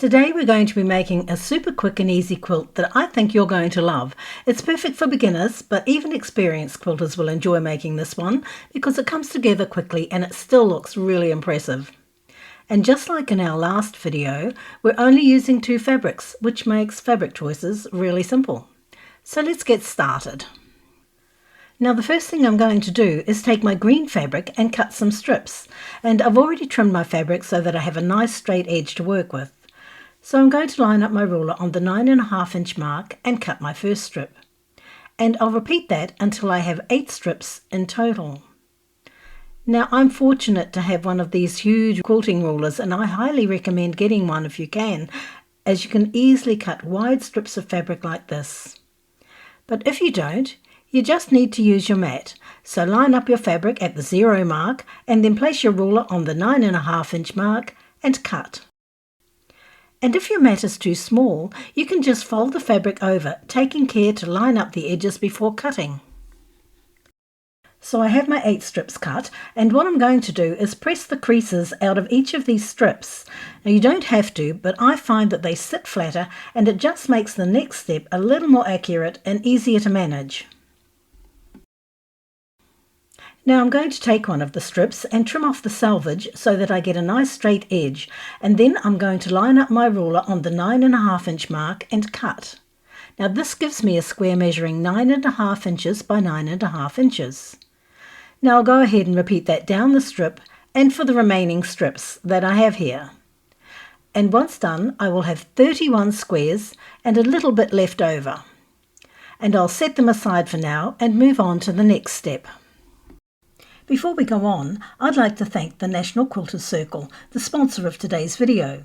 Today we're going to be making a super quick and easy quilt that I think you're going to love. It's perfect for beginners, but even experienced quilters will enjoy making this one because it comes together quickly and it still looks really impressive. And just like in our last video, we're only using 2 fabrics, which makes fabric choices really simple. So let's get started. Now the first thing I'm going to do is take my green fabric and cut some strips, and I've already trimmed my fabric so that I have a nice straight edge to work with. So I'm going to line up my ruler on the 9.5 inch mark and cut my first strip. And I'll repeat that until I have 8 strips in total. Now I'm fortunate to have one of these huge quilting rulers, and I highly recommend getting one if you can, as you can easily cut wide strips of fabric like this. But if you don't, you just need to use your mat. So line up your fabric at the 0 mark and then place your ruler on the 9.5 inch mark and cut. And if your mat is too small, you can just fold the fabric over, taking care to line up the edges before cutting. So I have my 8 strips cut, and what I'm going to do is press the creases out of each of these strips. Now you don't have to, but I find that they sit flatter and it just makes the next step a little more accurate and easier to manage. Now I'm going to take one of the strips and trim off the selvage so that I get a nice straight edge, and then I'm going to line up my ruler on the 9.5 inch mark and cut. Now this gives me a square measuring 9.5 inches by 9.5 inches. Now I'll go ahead and repeat that down the strip and for the remaining strips that I have here. And once done, I will have 31 squares and a little bit left over. And I'll set them aside for now and move on to the next step. Before we go on, I'd like to thank the National Quilters Circle, the sponsor of today's video.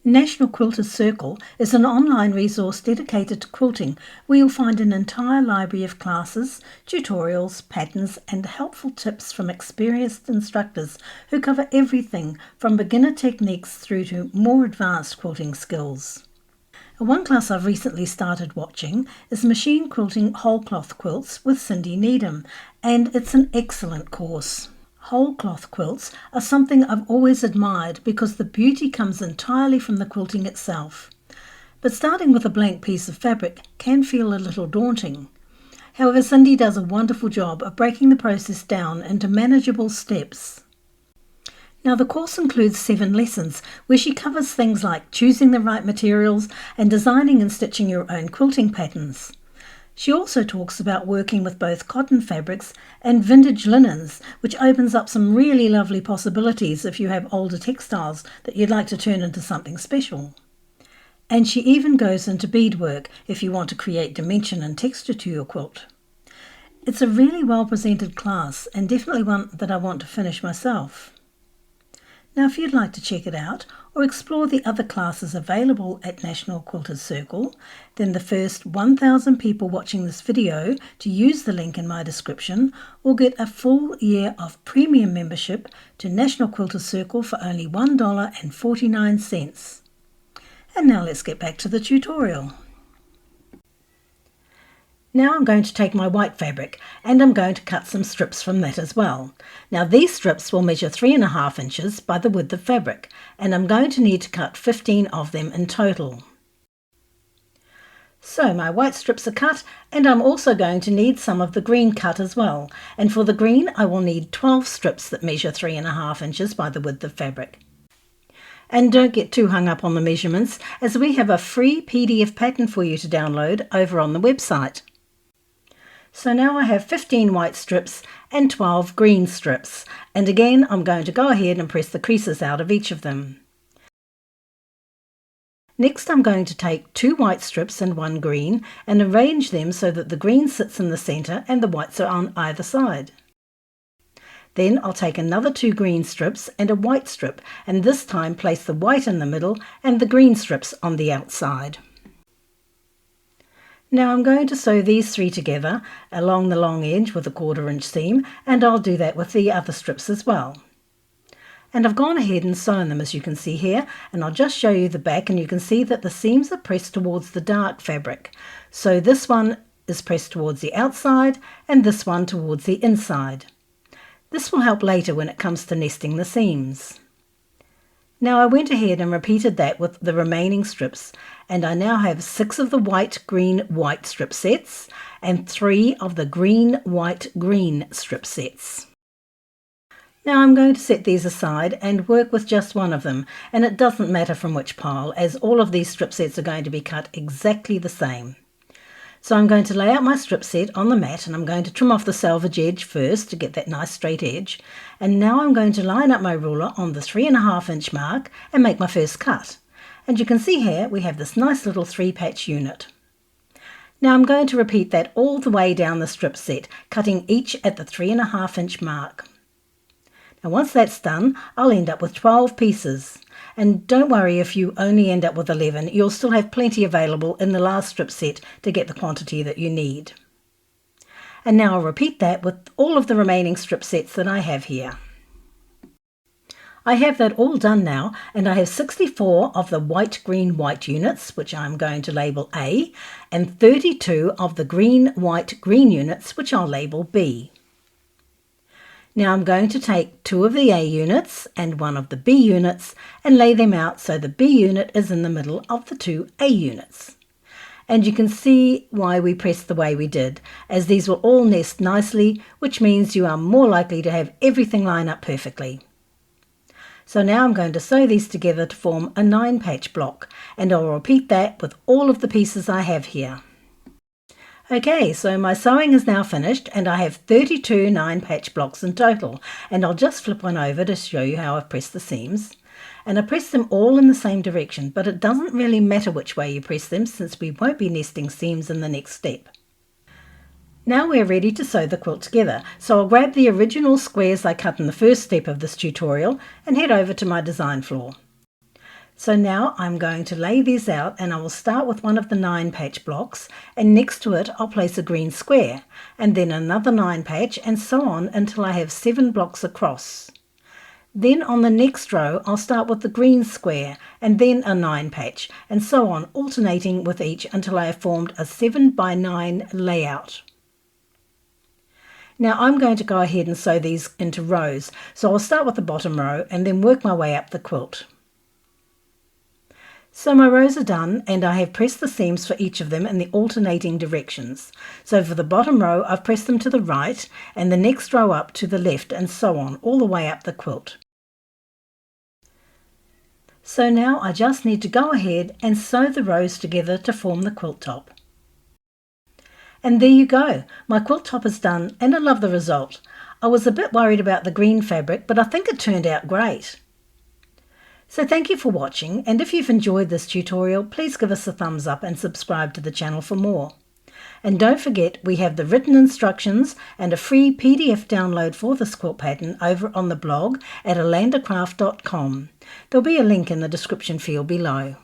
National Quilters Circle is an online resource dedicated to quilting where you'll find an entire library of classes, tutorials, patterns and helpful tips from experienced instructors who cover everything from beginner techniques through to more advanced quilting skills. One class I've recently started watching is Machine Quilting Whole Cloth Quilts with Cindy Needham, and it's an excellent course. Whole cloth quilts are something I've always admired because the beauty comes entirely from the quilting itself. But starting with a blank piece of fabric can feel a little daunting. However, Cindy does a wonderful job of breaking the process down into manageable steps. Now the course includes 7 lessons where she covers things like choosing the right materials and designing and stitching your own quilting patterns. She also talks about working with both cotton fabrics and vintage linens, which opens up some really lovely possibilities if you have older textiles that you'd like to turn into something special. And she even goes into beadwork if you want to create dimension and texture to your quilt. It's a really well presented class and definitely one that I want to finish myself. Now if you'd like to check it out or explore the other classes available at National Quilters Circle, then the first 1,000 people watching this video to use the link in my description will get a full year of premium membership to National Quilters Circle for only $1.49. And now let's get back to the tutorial. Now I'm going to take my white fabric and I'm going to cut some strips from that as well. Now these strips will measure 3.5 inches by the width of fabric, and I'm going to need to cut 15 of them in total. So my white strips are cut, and I'm also going to need some of the green cut as well. And for the green I will need 12 strips that measure 3.5 inches by the width of fabric. And don't get too hung up on the measurements, as we have a free PDF pattern for you to download over on the website. So now I have 15 white strips and 12 green strips, and again I'm going to go ahead and press the creases out of each of them. Next I'm going to take 2 white strips and 1 green and arrange them so that the green sits in the centre and the whites are on either side. Then I'll take another 2 green strips and a white strip, and this time place the white in the middle and the green strips on the outside. Now I'm going to sew these 3 together along the long edge with a 1/4 inch seam, and I'll do that with the other strips as well. And I've gone ahead and sewn them as you can see here, and I'll just show you the back, and you can see that the seams are pressed towards the dark fabric. So this one is pressed towards the outside and this one towards the inside. This will help later when it comes to nesting the seams. Now I went ahead and repeated that with the remaining strips, and I now have 6 of the white, green, white strip sets and 3 of the green, white, green strip sets. Now I'm going to set these aside and work with just one of them, and it doesn't matter from which pile, as all of these strip sets are going to be cut exactly the same. So I'm going to lay out my strip set on the mat, and I'm going to trim off the selvage edge first to get that nice straight edge, and now I'm going to line up my ruler on the 3.5 inch mark and make my first cut. And you can see here we have this nice little 3-patch unit. Now I'm going to repeat that all the way down the strip set, cutting each at the 3.5 inch mark. And once that's done, I'll end up with 12 pieces. And don't worry if you only end up with 11, you'll still have plenty available in the last strip set to get the quantity that you need. And now I'll repeat that with all of the remaining strip sets that I have here. I have that all done now, and I have 64 of the white, green, white units, which I'm going to label A, and 32 of the green, white, green units, which I'll label B. Now I'm going to take 2 of the A units and 1 of the B units and lay them out so the B unit is in the middle of the 2 A units. And you can see why we pressed the way we did, as these will all nest nicely, which means you are more likely to have everything line up perfectly. So now I'm going to sew these together to form a 9-patch block, and I'll repeat that with all of the pieces I have here. Okay, so my sewing is now finished and I have 32 9-patch blocks in total, and I'll just flip one over to show you how I've pressed the seams. And I press them all in the same direction, but it doesn't really matter which way you press them since we won't be nesting seams in the next step. Now we're ready to sew the quilt together, so I'll grab the original squares I cut in the first step of this tutorial and head over to my design floor. So now I'm going to lay these out, and I will start with one of the 9-patch blocks, and next to it I'll place a green square, and then another 9-patch, and so on until I have 7 blocks across. Then on the next row I'll start with the green square and then a 9-patch, and so on, alternating with each until I have formed a 7x9 layout. Now I'm going to go ahead and sew these into rows, so I'll start with the bottom row and then work my way up the quilt. So my rows are done, and I have pressed the seams for each of them in the alternating directions. So for the bottom row I've pressed them to the right, and the next row up to the left, and so on, all the way up the quilt. So now I just need to go ahead and sew the rows together to form the quilt top. And there you go, my quilt top is done, and I love the result. I was a bit worried about the green fabric, but I think it turned out great. So thank you for watching, and if you've enjoyed this tutorial, please give us a thumbs up and subscribe to the channel for more. And don't forget, we have the written instructions and a free PDF download for this quilt pattern over on the blog at alandacraft.com. There'll be a link in the description field below.